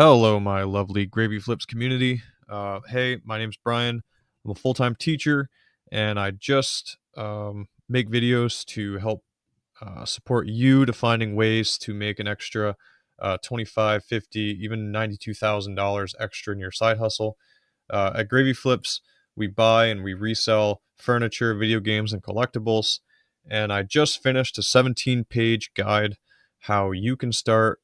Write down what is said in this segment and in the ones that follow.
Hello, my lovely Gravy Flips community. Hey, my name's Brian. I'm a full-time teacher, and I just make videos to help support you to finding ways to make an extra 25, 50, even $92,000 extra in your side hustle. At Gravy Flips, we buy and we resell furniture, video games, and collectibles. And I just finished a 17-page guide how you can start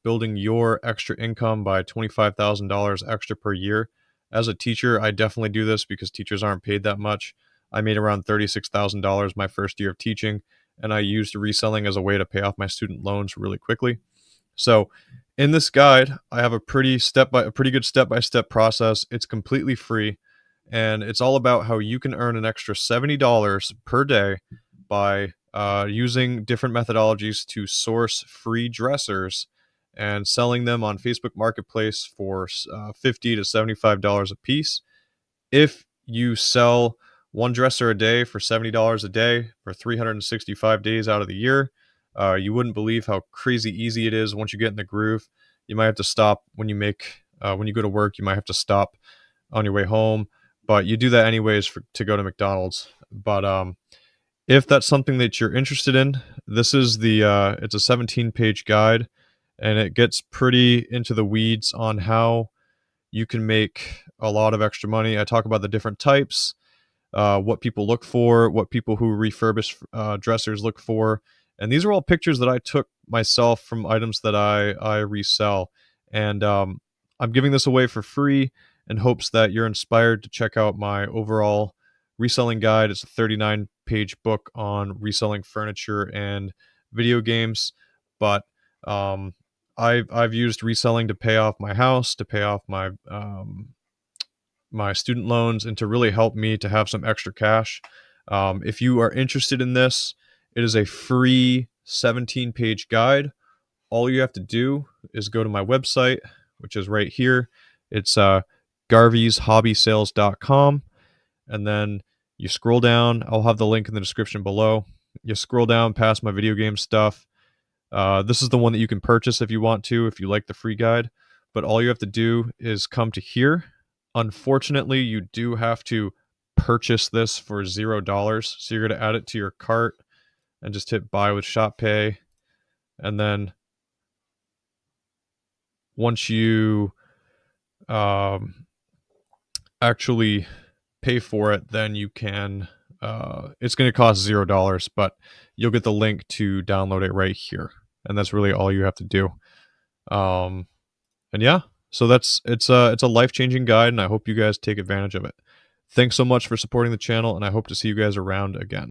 building your extra income by $25,000 extra per year. As a teacher, I definitely do this because teachers aren't paid that much. I made around $36,000 my first year of teaching, and I used reselling as a way to pay off my student loans really quickly. So, in this guide, I have a pretty good step-by-step process. It's completely free, and it's all about how you can earn an extra $70 per day by using different methodologies to source free dressers and selling them on Facebook Marketplace for $50 to $75 a piece. If you sell one dresser a day for $70 a day for 365 days out of the year, you wouldn't believe how crazy easy it is once you get in the groove. You might have to stop when you go to work. You might have to stop on your way home, but you do that anyways to go to McDonald's. But if that's something that you're interested in, this is it's a 17-page guide, and it gets pretty into the weeds on how you can make a lot of extra money. I talk about the different types, what people look for, what people who refurbish dressers look for. And these are all pictures that I took myself from items that I resell. And I'm giving this away for free in hopes that you're inspired to check out my overall reselling guide. It's a 39-page book on reselling furniture and video games. But I've used reselling to pay off my house, to pay off my student loans, and to really help me to have some extra cash. If you are interested in this, it is a free 17-page guide. All you have to do is go to my website, which is right here. It's garvyshobby.com, and then you scroll down. I'll have the link in the description below. You scroll down past my video game stuff. This is the one that you can purchase if you want to, if you like the free guide. But all you have to do is come to here. Unfortunately, you do have to purchase this for $0. So you're going to add it to your cart and just hit buy with Shop Pay. And then once you actually pay for it, then you can, it's going to cost $0, but you'll get the link to download it right here. And that's really all you have to do. And yeah, so it's a life-changing guide, and I hope you guys take advantage of it. Thanks so much for supporting the channel, and I hope to see you guys around again.